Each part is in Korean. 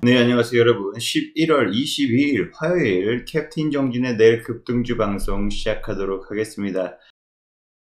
네, 안녕하세요 여러분. 11월 22일 화요일 캡틴 정진의 내일 급등주 방송 시작하도록 하겠습니다.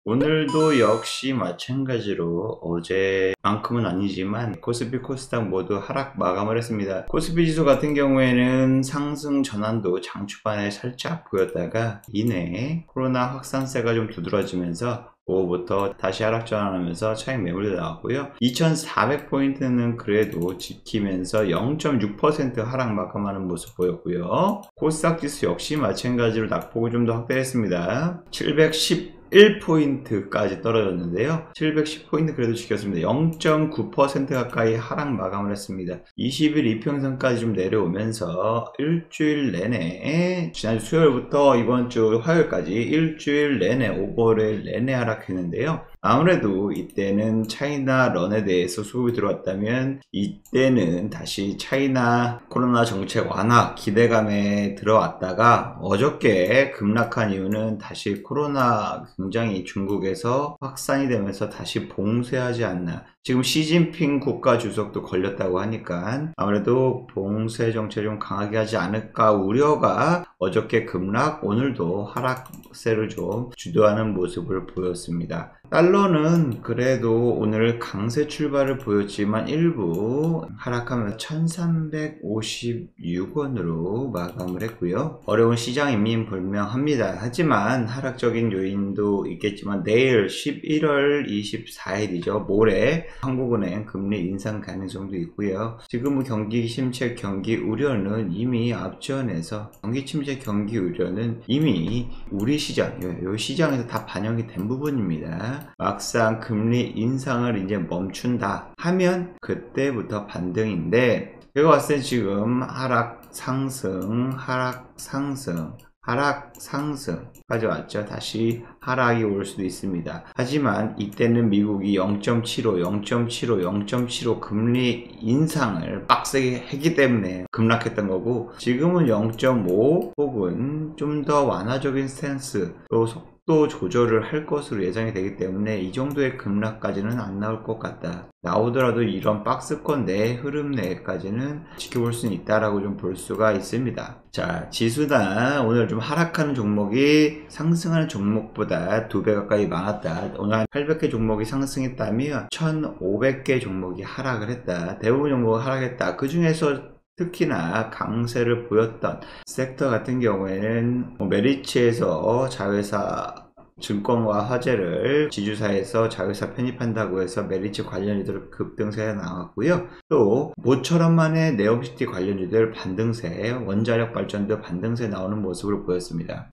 오늘도 역시 마찬가지로 어제만큼은 아니지만 코스피 코스닥 모두 하락 마감을 했습니다. 코스피 지수 같은 경우에는 상승 전환도 장 초반에 살짝 보였다가 이내 코로나 확산세가 좀 두드러지면서 오후부터 다시 하락 전환하면서 차익 매물이 나왔고요. 2400포인트는 그래도 지키면서 0.6% 하락 마감하는 모습 보였고요. 코스닥 지수 역시 마찬가지로 낙폭을 좀 더 확대했습니다. 711포인트까지 떨어졌는데요. 710포인트 그래도 지켰습니다. 0.9% 가까이 하락 마감을 했습니다. 20일 이평선까지 좀 내려오면서 일주일 내내 지난주 수요일부터 이번 주 화요일까지 일주일 내내 오버레일 내내 하락했는데요. 아무래도 이때는 차이나 런에 대해서 수급이 들어왔다면 이때는 다시 차이나 코로나 정책 완화 기대감에 들어왔다가 어저께 급락한 이유는 다시 코로나 굉장히 중국에서 확산이 되면서 다시 봉쇄하지 않나. 지금 시진핑 국가 주석도 걸렸다고 하니까 아무래도 봉쇄 정책 좀 강하게 하지 않을까 우려가 어저께 급락, 오늘도 하락세를 좀 주도하는 모습을 보였습니다. 달러는 그래도 오늘 강세 출발을 보였지만 일부 하락하면서 1356원으로 마감을 했고요. 어려운 시장임인 분명합니다. 하지만 하락적인 요인도 있겠지만 내일 11월 24일이죠. 모레 한국은행 금리 인상 가능성도 있고요. 지금 경기 침체 경기 우려는 이미 앞전에서 경기 침체 경기 우려는 이미 우리 시장, 이 시장에서 다 반영이 된 부분입니다. 막상 금리 인상을 이제 멈춘다 하면 그때부터 반등인데 제가 봤을 때 지금 하락 상승 하락 상승 하락 상승까지 왔죠. 다시 하락이 올 수도 있습니다. 하지만 이때는 미국이 0.75 금리 인상을 빡세게 했기 때문에 급락했던 거고 지금은 0.5 혹은 좀 더 완화적인 스탠스로 속도 조절을 할 것으로 예상이 되기 때문에 이 정도의 급락까지는 안 나올 것 같다. 나오더라도 이런 박스권 내 흐름 내까지는 지켜볼 수는 있다라고 좀 볼 수가 있습니다. 자, 지수나 오늘 좀 하락하는 종목이 상승하는 종목보다 2배 가까이 많았다. 오늘 한 800개 종목이 상승했다면 1500개 종목이 하락을 했다. 대부분 종목이 하락했다. 그 중에서 특히나 강세를 보였던 섹터 같은 경우에는 메리츠에서 자회사 증권과 화재를 지주사에서 자회사 편입한다고 해서 메리츠 관련주들 급등세가 나왔고요. 또 모처럼만의 네옴시티 관련주들 반등세, 원자력 발전도 반등세 나오는 모습을 보였습니다.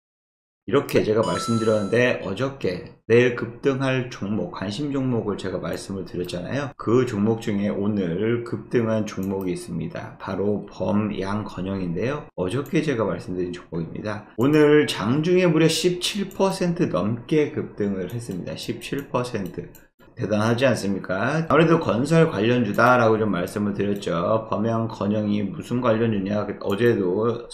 이렇게 제가 말씀드렸는데 어저께 내일 급등할 종목, 관심 종목을 제가 말씀을 드렸잖아요. 그 종목 중에 오늘 급등한 종목이 있습니다. 바로 범양건영인데요. 어저께 제가 말씀드린 종목입니다. 오늘 장중에 무려 17% 넘게 급등을 했습니다. 17%. 대단하지 않습니까? 아무래도 건설 관련주다라고 좀 말씀을 드렸죠. 범양건영이 무슨 관련주냐? 어제도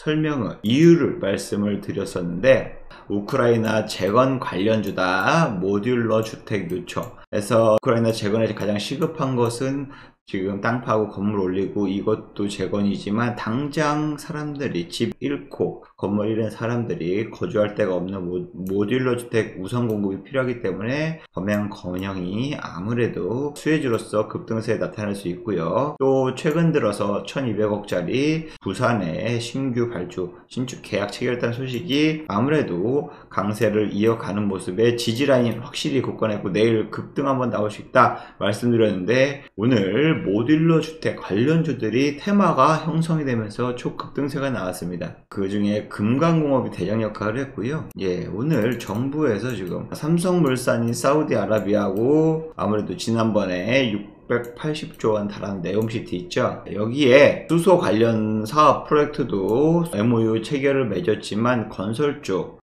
이유를 말씀을 드렸었는데 우크라이나 재건 관련주다. 모듈러 주택 요청에서 우크라이나 재건에 가장 시급한 것은 지금 땅 파고 건물 올리고 이것도 재건이지만 당장 사람들이 집 잃고 건물 잃은 사람들이 거주할 데가 없는 모듈러 주택 우선 공급이 필요하기 때문에 범양건영이 아무래도 수혜주로서 급등세에 나타날 수 있고요. 또 최근 들어서 1200억짜리 부산의 신규 발주 신축 계약 체결했다는 소식이 아무래도 강세를 이어가는 모습에 지지라인 확실히 굳건했고 내일 급등 한번 나올 수 있다 말씀드렸는데 오늘 모듈러 주택 관련주들이 테마가 형성이 되면서 초급등세가 나왔습니다. 그 중에 금강공업이 대장 역할을 했고요. 오늘 정부에서 지금 삼성물산이 사우디아라비아하고 아무래도 지난번에 680조 원 달하는 네옴시티 있죠. 여기에 수소 관련 사업 프로젝트도 MOU 체결을 맺었지만 건설 쪽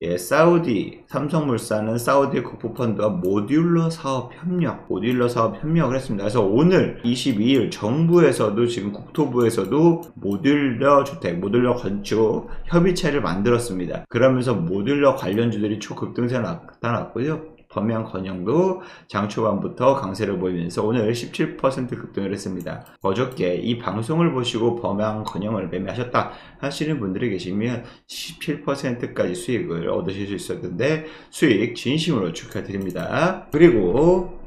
삼성물산은 사우디 국부펀드와 모듈러 사업 협력을 했습니다. 그래서 오늘 22일 정부에서도 지금 국토부에서도 모듈러 주택, 모듈러 건축 협의체를 만들었습니다. 그러면서 모듈러 관련주들이 초급등세가 나타났고요. 범양 건영도 장 초반부터 강세를 보이면서 오늘 17% 급등을 했습니다. 어저께 이 방송을 보시고 범양 건영을 매매하셨다 하시는 분들이 계시면 17%까지 수익을 얻으실 수 있었는데 수익 진심으로 축하드립니다. 그리고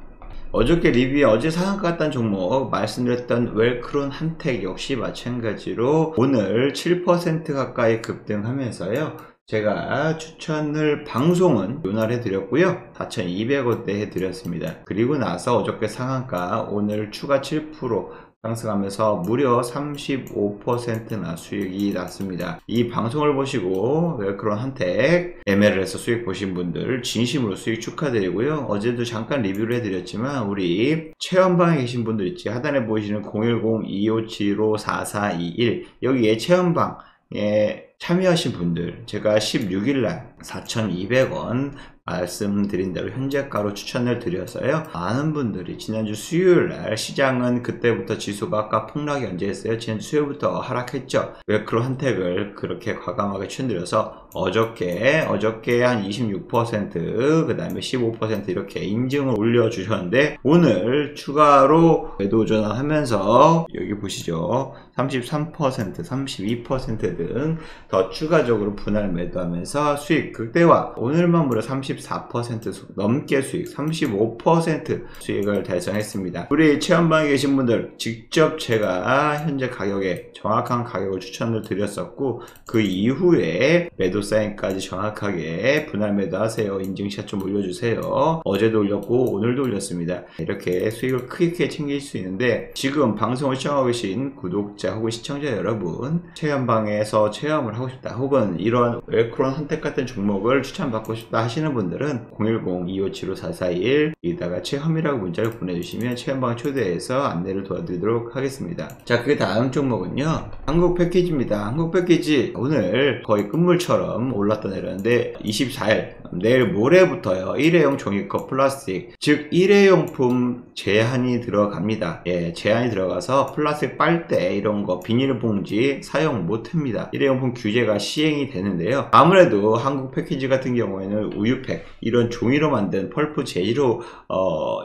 어저께 리뷰에 어제 상한가 갔던 종목 말씀드렸던 웰크론 한택 역시 마찬가지로 오늘 7% 가까이 급등하면서요. 제가 추천을 방송은 요날해 드렸고요. 4,200원대 해드렸습니다. 그리고 나서 어저께 상한가 오늘 추가 7% 상승하면서 무려 35%나 수익이 났습니다. 이 방송을 보시고 웰크론 한택 매매를 해서 수익 보신 분들 진심으로 수익 축하드리고요. 어제도 잠깐 리뷰를 해드렸지만 우리 체험방에 계신 분들 있지, 하단에 보이시는 010-2575-4421 여기에 체험방에 참여하신 분들 제가 16일날 4,200원 말씀드린 대로 현재가로 추천을 드려서요. 많은 분들이 지난주 수요일날 시장은 그때부터 지수가 아까 폭락이 언제했어요? 지난주 수요일부터 하락했죠. 웰크론 한택을 그렇게 과감하게 추천드려서 어저께 한 26% 그 다음에 15% 이렇게 인증을 올려주셨는데 오늘 추가로 매도 전환하면서 여기 보시죠. 33%, 32% 등 더 추가적으로 분할 매도하면서 수익 극대화. 오늘만 무려 34% 넘게 수익, 35% 수익을 달성했습니다. 우리 체험방에 계신 분들 직접 제가 현재 가격에 정확한 가격을 추천을 드렸었고 그 이후에 매도 사인까지 정확하게 분할 매도하세요. 인증샷 좀 올려주세요. 어제도 올렸고 오늘도 올렸습니다. 이렇게 수익을 크게 챙길 수 있는데 지금 방송을 시청하고 계신 구독자 혹은 시청자 여러분 체험방에서 체험을 하고 싶다 혹은 이런 웰크론 한택 같은 종목을 추천받고 싶다 하시는 분들은 010-2575-4441 여기다가 체험이라고 문자를 보내주시면 체험방 초대해서 안내를 도와드리도록 하겠습니다. 자, 그 다음 종목은요 한국 패키지입니다. 한국 패키지 오늘 거의 끝물처럼 올랐다 내렸는데 24일 내일 모레부터요 일회용 종이컵 플라스틱 즉 일회용품 제한이 들어갑니다. 예, 제한이 들어가서 플라스틱 빨대 이런 거 비닐봉지 사용 못합니다. 일회용품 규제가 시행이 되는데요. 아무래도 한국 패키지 같은 경우에는 우유팩 이런 종이로 만든 펄프 재질로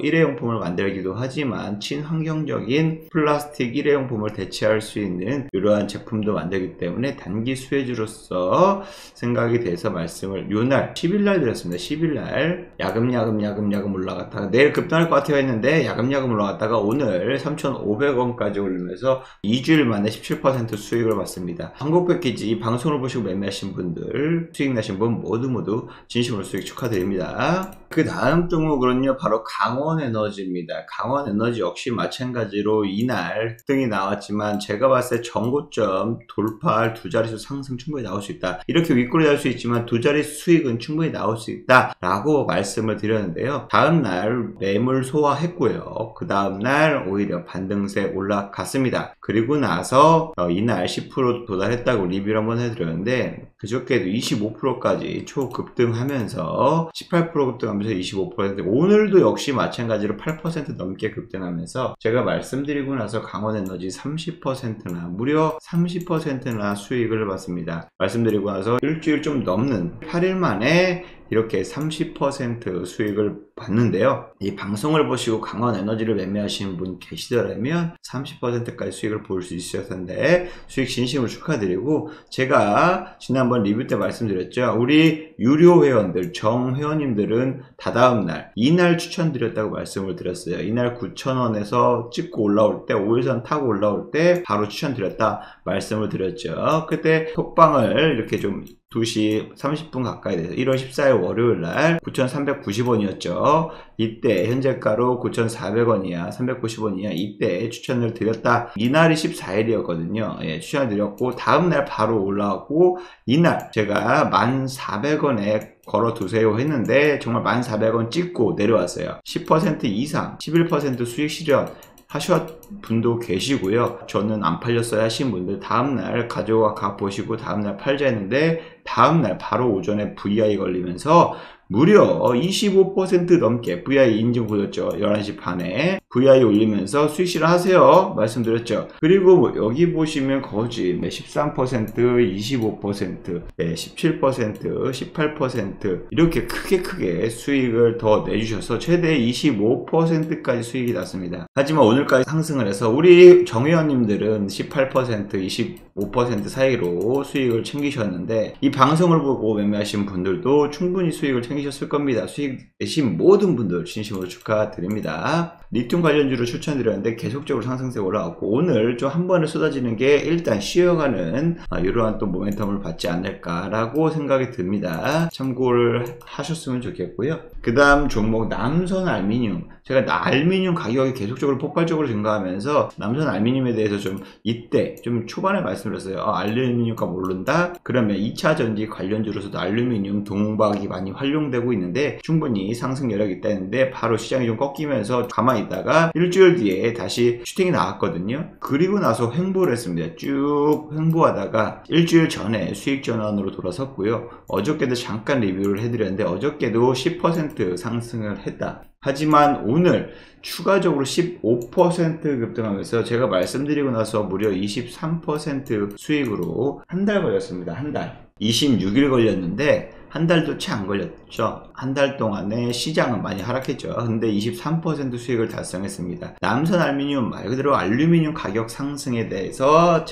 일회용품을 만들기도 하지만 친환경적인 플라스틱 일회용품을 대체할 수 있는 이러한 제품도 만들기 때문에 단기 수혜주로서 생각이 돼서 말씀을 요날 10일날 드렸습니다. 10일날 야금야금 올라갔다가 내일 급등할 것 같아요 했는데 야금야금 올라갔다가 오늘 3,500원까지 올리면서 2주일 만에 17% 수익을 봤습니다. 한국 패키지 방송을 보시고 매매하신 분들 수익 나신 분 모두 진심으로 수익 축하드립니다. 그 다음 종목은요 바로 강원에너지입니다. 강원에너지 역시 마찬가지로 이날 등이 나왔지만 제가 봤을 때 전고점 돌파할 두 자릿수 상승 충분히 나올 수 있다. 이렇게 윗골이 날 수 있지만 두 자릿수 수익은 충분히 나올 수 있다 라고 말씀을 드렸는데요. 다음날 매물 소화했고요. 그 다음날 오히려 반등세 올라갔습니다. 그리고 나서 이날 10% 도달했다고 리뷰를 한번 해드렸는데 그저께도 25%까지 초급등하면서 18% 급등하면서 25% 오늘도 역시 마찬가지로 8% 넘게 급등하면서 제가 말씀드리고 나서 강원에너지 30%나 무려 30%나 수익을 봤습니다. 말씀드리고 나서 일주일 좀 넘는 8일 만에 이렇게 30% 수익을 봤는데요. 이 방송을 보시고 강원에너지를 매매하시는 분 계시더라면 30%까지 수익을 볼 수 있었을 텐데 수익 진심으로 축하드리고 제가 지난번 리뷰 때 말씀드렸죠. 우리 유료 회원들 정회원님들은 다다음날 이날 추천드렸다고 말씀을 드렸어요. 이날 9,000원에서 찍고 올라올 때 5일선 타고 올라올 때 바로 추천드렸다 말씀을 드렸죠. 그때 톡방을 이렇게 좀 2시 30분 가까이 돼서 1월 14일 월요일날 9,390원이었죠. 이때 현재가로 9,400원이야 390원이야 이때 추천을 드렸다. 이날이 14일이었거든요. 예, 추천을 드렸고 다음날 바로 올라왔고 이날 제가 1,400원에 걸어두세요 했는데 정말 1,400원 찍고 내려왔어요. 10% 이상 11% 수익 실현 하셨 분도 계시고요. 저는 안 팔렸어야 하신 분들 다음날 가져가 보시고 다음날 팔자 했는데 다음날 바로 오전에 VI 걸리면서 무려 25% 넘게 VI 인증 보였죠. 11시 반에 VI 올리면서 수익 실현하세요 말씀드렸죠. 그리고 여기 보시면 거짓 13%, 25%, 17%, 18% 이렇게 크게 수익을 더 내주셔서 최대 25%까지 수익이 났습니다. 하지만 오늘까지 상승을 해서 우리 정회원님들은 18%, 25% 사이로 수익을 챙기셨는데 이 방송을 보고 매매하신 분들도 충분히 수익을 챙기셨을 겁니다. 수익 내신 모든 분들 진심으로 축하드립니다. 리튬 관련주를 추천드렸는데 계속적으로 상승세가 올라왔고 오늘 좀 한 번에 쏟아지는 게 일단 쉬어가는 이러한 또 모멘텀을 받지 않을까라고 생각이 듭니다. 참고를 하셨으면 좋겠고요. 그 다음 종목 남선 알미늄. 제가 알미늄 가격이 계속적으로 폭발적으로 증가하면서 남선 알미늄에 대해서 좀 이때 좀 초반에 말씀드렸어요. 알루미늄값 오른다? 그러면 2차 전지 관련주로서도 알루미늄 동박이 많이 활용되고 있는데 충분히 상승 여력이 있다 했는데 바로 시장이 좀 꺾이면서 가만히 있다가 일주일 뒤에 다시 슈팅이 나왔거든요. 그리고 나서 횡보를 했습니다. 쭉 횡보하다가 일주일 전에 수익 전환으로 돌아섰고요. 어저께도 잠깐 리뷰를 해드렸는데 어저께도 10% 상승을 했다. 하지만 오늘 추가적으로 15% 급등하면서 제가 말씀드리고 나서 무려 23% 수익으로 한 달 걸렸습니다. 한 달. 26일 걸렸는데 한 달도 채 안 걸렸죠. 한 달 동안에 시장은 많이 하락했죠. 근데 23% 수익을 달성했습니다. 남선 알루미늄 말 그대로 알루미늄 가격 상승에 대해서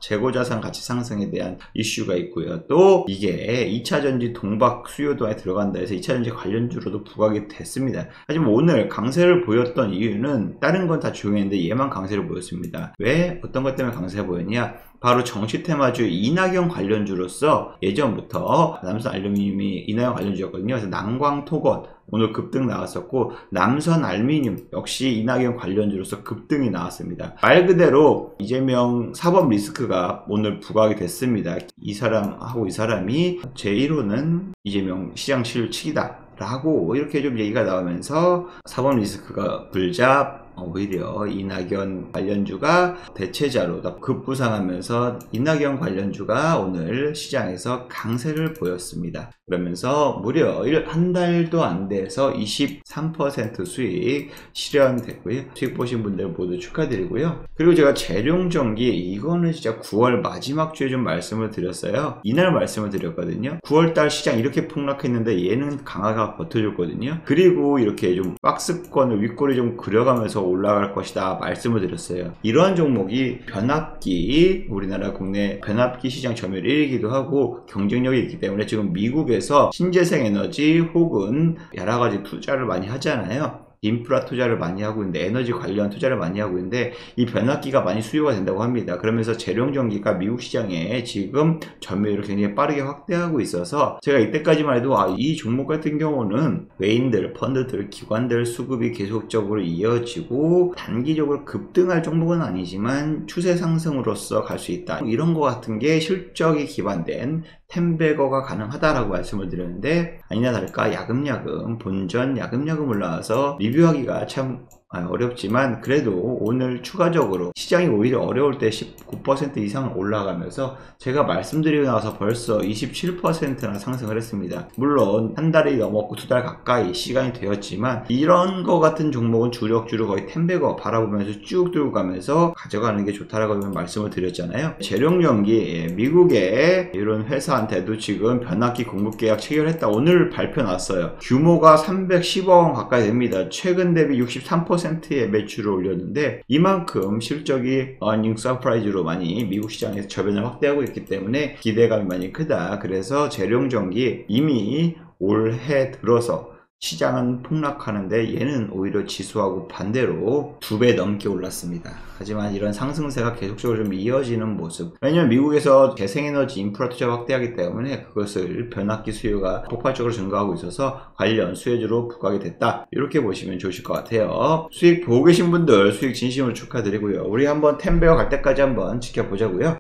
재고자산 가치 상승에 대한 이슈가 있고요. 또 이게 2차전지 동박 수요도에 들어간다 해서 2차전지 관련주로도 부각이 됐습니다. 하지만 오늘 강세를 보였던 이유는 다른 건 다 조용했는데 얘만 강세를 보였습니다. 왜? 어떤 것 때문에 강세를 보였냐? 바로 정치 테마주 이낙연 관련주로서 예전부터 남선 알루미늄이 이낙연 관련주였거든요. 그래서 난광토건 오늘 급등 나왔었고 남선 알루미늄 역시 이낙연 관련주로서 급등이 나왔습니다. 말 그대로 이재명 사법 리스크가 오늘 부각이 됐습니다. 이 사람하고 이 사람이 제1호는 이재명 시장실치기다 라고 이렇게 좀 얘기가 나오면서 사법 리스크가 불자 오히려 이낙연 관련주가 대체자로 급부상하면서 이낙연 관련주가 오늘 시장에서 강세를 보였습니다. 그러면서 무려 한 달도 안 돼서 23% 수익 실현됐고요. 수익 보신 분들 모두 축하드리고요. 그리고 제가 재룡전기 이거는 진짜 9월 마지막 주에 좀 말씀을 드렸어요. 이날 말씀을 드렸거든요. 9월달 시장 이렇게 폭락했는데 얘는 강하게 버텨줬거든요. 그리고 이렇게 좀 박스권을 윗꼬리 좀 그려가면서 올라갈 것이다 말씀을 드렸어요. 이러한 종목이 변압기 우리나라 국내 변압기 시장 점유율 1위이기도 하고 경쟁력이 있기 때문에 지금 미국에서 신재생 에너지 혹은 여러가지 투자를 많이 하잖아요. 인프라 투자를 많이 하고 있는데 에너지 관련 투자를 많이 하고 있는데 이 변압기가 많이 수요가 된다고 합니다. 그러면서 재룡전기가 미국 시장에 지금 점유율을 굉장히 빠르게 확대하고 있어서 제가 이때까지만 해도 이 종목 같은 경우는 외인들, 펀드들, 기관들 수급이 계속적으로 이어지고 단기적으로 급등할 종목은 아니지만 추세 상승으로서 갈 수 있다. 이런 거 같은 게 실적이 기반된 템베거가 가능하다라고 말씀을 드렸는데 아니나 다를까 야금야금 본전 야금야금 올라와서 리뷰하기가 참 어렵지만 그래도 오늘 추가적으로 시장이 오히려 어려울 때 19% 이상 올라가면서 제가 말씀드리고 나서 벌써 27%나 상승을 했습니다. 물론 한 달이 넘었고 두 달 가까이 시간이 되었지만 이런 거 같은 종목은 주력주로 거의 템베거 바라보면서 쭉 들고 가면서 가져가는 게 좋다라고 말씀을 드렸잖아요. 재룡전기 미국의 이런 회사한테도 지금 변압기 공급 계약 체결했다. 오늘 발표 났어요. 규모가 310억 원 가까이 됩니다. 최근 대비 63%의 매출을 올렸는데 이만큼 실적이 어닝 서프라이즈로 많이 미국 시장에서 저변을 확대하고 있기 때문에 기대감이 많이 크다. 그래서 재룡전기 이미 올해 들어서 시장은 폭락하는데 얘는 오히려 지수하고 반대로 2배 넘게 올랐습니다. 하지만 이런 상승세가 계속적으로 좀 이어지는 모습. 왜냐면 미국에서 재생에너지 인프라 투자 확대하기 때문에 그것을 변압기 수요가 폭발적으로 증가하고 있어서 관련 수혜주로 부각이 됐다. 이렇게 보시면 좋으실 것 같아요. 수익 보고 계신 분들 수익 진심으로 축하드리고요. 우리 한번 템베어 갈 때까지 한번 지켜보자고요.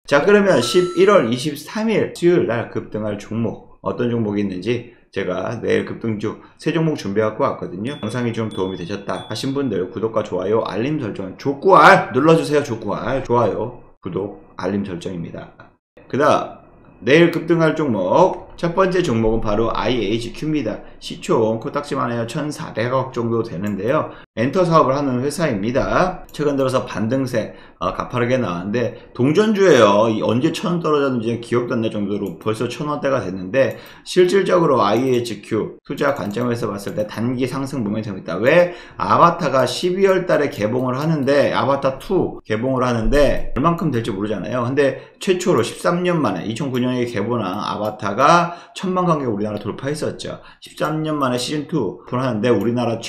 자, 그러면 11월 23일 수요일 날 급등할 종목 어떤 종목이 있는지 제가 내일 급등주 3종목 준비해갖고 왔거든요. 영상이 좀 도움이 되셨다 하신 분들 구독과 좋아요, 알림 설정, 족구알 눌러주세요. 족구알 좋아요, 구독, 알림 설정입니다. 그 다음 내일 급등할 종목 첫 번째 종목은 바로 IHQ입니다. 시총 코딱지만 해요 1,400억 정도 되는데요. 엔터 사업을 하는 회사입니다. 최근 들어서 반등세 가파르게 나왔는데 동전주예요. 언제 1,000원 떨어졌는지 기억도 안 날 정도로 벌써 1,000원대가 됐는데 실질적으로 IHQ 투자 관점에서 봤을 때 단기 상승 모멘텀이 있다. 왜? 아바타가 12월 달에 개봉을 하는데 아바타 2 개봉을 하는데 얼만큼 될지 모르잖아요. 근데 최초로 13년 만에 2009년에 개봉한 아바타가 1,000만 관객 우리나라 돌파했었죠. 13년 만에 시즌2 하는데 우리나라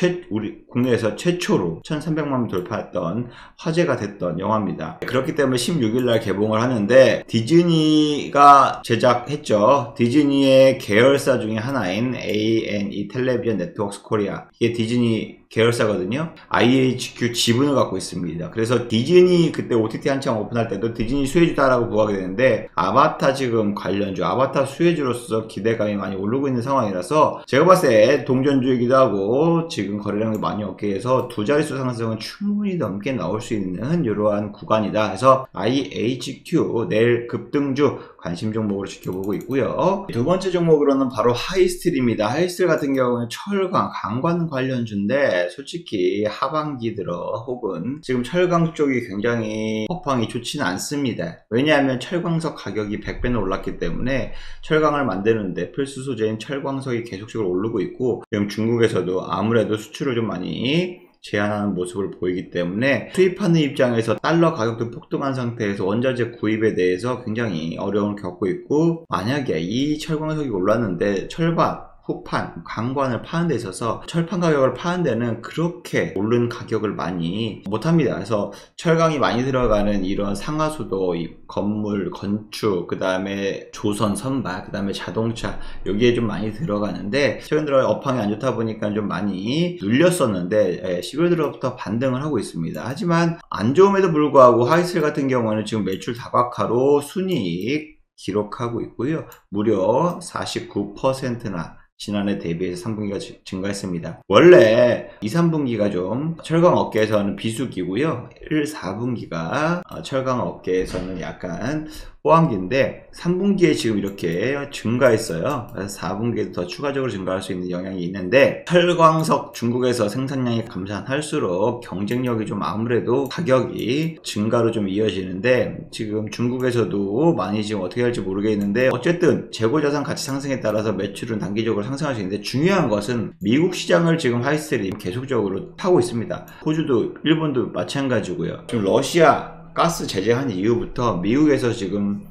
국내에서 최초로 1,300만 명 돌파했던 화제가 됐던 영화입니다. 그렇기 때문에 16일날 개봉을 하는데 디즈니가 제작했죠. 디즈니의 계열사 중에 하나인 A&E 텔레비전 네트워크스 코리아, 이게 디즈니 계열사거든요. IHQ 지분을 갖고 있습니다. 그래서 디즈니 그때 OTT 한창 오픈할 때도 디즈니 수혜주다라고 부각이 되는데 아바타 지금 관련주, 아바타 수혜주로서 기대감이 많이 오르고 있는 상황이라서 제가 봤을 때 동전주이기도 하고 지금 거래량이 많이 없게 해서 두 자릿수 상승은 충분히 넘게 나올 수 있는 이러한 구간이다. 그래서 IHQ 내일 급등주 관심 종목으로 지켜보고 있고요. 두 번째 종목으로는 바로 하이스틸입니다. 하이스틸 같은 경우는 철강, 강관 관련주인데 솔직히 하반기 들어 혹은 지금 철강 쪽이 굉장히 호황이 좋지는 않습니다. 왜냐하면 철광석 가격이 100배는 올랐기 때문에 철강을 만드는데 필수 소재인 철광석이 계속적으로 오르고 있고 지금 중국에서도 아무래도 수출을 좀 많이 제한하는 모습을 보이기 때문에 수입하는 입장에서 달러 가격도 폭등한 상태에서 원자재 구입에 대해서 굉장히 어려움을 겪고 있고, 만약에 이 철광석이 올랐는데 철반 후판, 강관을 파는 데 있어서 철판 가격을 파는 데는 그렇게 오른 가격을 많이 못합니다. 그래서 철강이 많이 들어가는 이런 상하수도, 건물, 건축, 그 다음에 조선, 선박, 그 다음에 자동차, 여기에 좀 많이 들어가는데 최근 들어 업황이 안 좋다 보니까 좀 많이 눌렸었는데 10월 들어부터 반등을 하고 있습니다. 하지만 안 좋음에도 불구하고 하이슬 같은 경우는 지금 매출 다각화로 순이익 기록하고 있고요. 무려 49%나 지난해 대비해서 3분기가 증가했습니다. 원래 2, 3분기가 좀 철강 업계에서는 비수기고요. 1, 4분기가 철강 업계에서는 약간 호황기인데 3분기에 지금 이렇게 증가했어요. 그래서 4분기에도 더 추가적으로 증가할 수 있는 영향이 있는데, 철광석 중국에서 생산량이 감산할수록 경쟁력이 좀 아무래도 가격이 증가로 좀 이어지는데, 지금 중국에서도 많이 지금 어떻게 할지 모르겠는데 어쨌든 재고자산 가치 상승에 따라서 매출은 단기적으로 상승할 수 있는데, 중요한 것은 미국 시장을 지금 하이스틸이 계속적으로 타고 있습니다. 호주도 일본도 마찬가지고요. 지금 러시아 가스 제재한 이후부터 미국에서 지금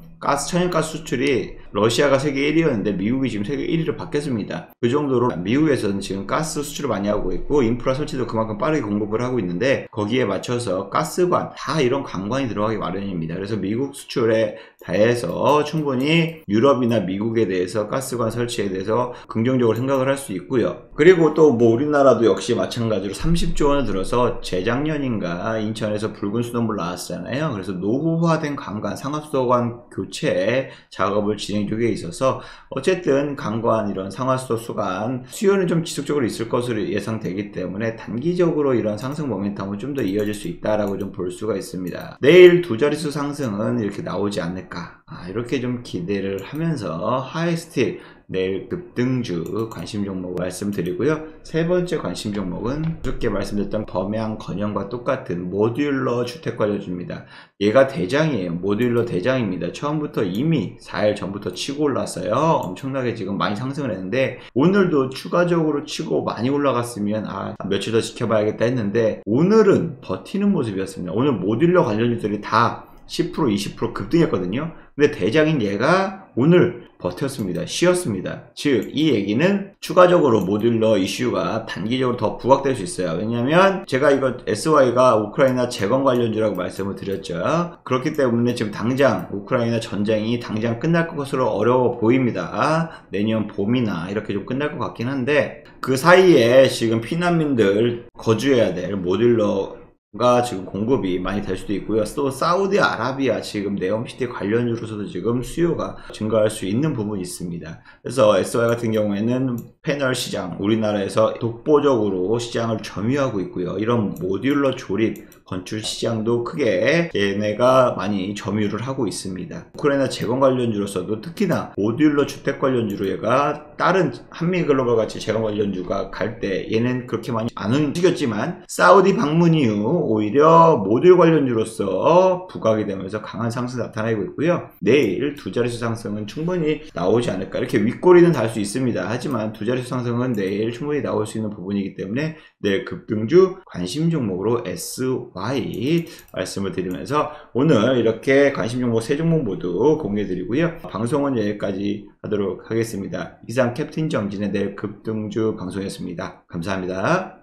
천연가스 수출이 러시아가 세계 1위였는데 미국이 지금 세계 1위로 바뀌었습니다. 그 정도로 미국에서는 지금 가스 수출을 많이 하고 있고 인프라 설치도 그만큼 빠르게 공급을 하고 있는데, 거기에 맞춰서 가스관, 다 이런 관관이 들어가기 마련입니다. 그래서 미국 수출에 대해서 충분히 유럽이나 미국에 대해서 가스관 설치에 대해서 긍정적으로 생각을 할 수 있고요. 그리고 또 우리나라도 역시 마찬가지로 30조 원을 들어서 재작년인가 인천에서 붉은 수돗물 나왔잖아요. 그래서 노후화된 관관, 상하수도관 교체 작업을 진행 중에 있어서 어쨌든 관관, 이런 상하수도 수관 수요는 좀 지속적으로 있을 것으로 예상되기 때문에 단기적으로 이런 상승 모멘텀은 좀 더 이어질 수 있다라고 좀 볼 수가 있습니다. 내일 두 자릿수 상승은 이렇게 나오지 않을까, 이렇게 좀 기대를 하면서 하이스틸 내일 급등주 관심 종목 말씀드리고요. 세 번째 관심 종목은 그렇게 말씀드렸던 범양 건영과 똑같은 모듈러 주택 관련주입니다. 얘가 대장이에요. 모듈러 대장입니다. 처음부터 이미 4일 전부터 치고 올랐어요. 엄청나게 지금 많이 상승을 했는데 오늘도 추가적으로 치고 많이 올라갔으면 며칠 더 지켜봐야겠다 했는데 오늘은 버티는 모습이었습니다. 오늘 모듈러 관련주들이 다 10% 20% 급등했거든요. 근데 대장인 얘가 오늘 버텼습니다. 쉬었습니다. 즉 이 얘기는 추가적으로 모듈러 이슈가 단기적으로 더 부각될 수 있어요. 왜냐면 제가 이거 SY가 우크라이나 재건 관련주라고 말씀을 드렸죠. 그렇기 때문에 지금 당장 우크라이나 전쟁이 당장 끝날 것으로 어려워 보입니다. 내년 봄이나 이렇게 좀 끝날 것 같긴 한데, 그 사이에 지금 피난민들 거주해야 될 모듈러 가 지금 공급이 많이 될 수도 있고요. 또 사우디아라비아 지금 네옴시티 관련주로서도 지금 수요가 증가할 수 있는 부분이 있습니다. 그래서 SY 같은 경우에는 패널 시장, 우리나라에서 독보적으로 시장을 점유하고 있고요. 이런 모듈러 조립 건축 시장도 크게 얘네가 많이 점유를 하고 있습니다. 우크라이나 재건 관련주로서도 특히나 모듈러 주택 관련주로 얘가 다른 한미글로벌 같이 재건 관련주가 갈 때 얘는 그렇게 많이 안 움직였지만 사우디 방문 이후 오히려 모듈 관련주로서 부각이 되면서 강한 상승 나타나고 있고요. 내일 두 자릿수 상승은 충분히 나오지 않을까. 이렇게 윗꼬리는 달 수 있습니다. 하지만 두 자릿수 상승은 내일 충분히 나올 수 있는 부분이기 때문에 내일 급등주 관심 종목으로 SY 말씀을 드리면서 오늘 이렇게 관심 종목 세 종목 모두 공유해 드리고요. 방송은 여기까지 하도록 하겠습니다. 이상 캡틴 정진의 내일 급등주 방송이었습니다. 감사합니다.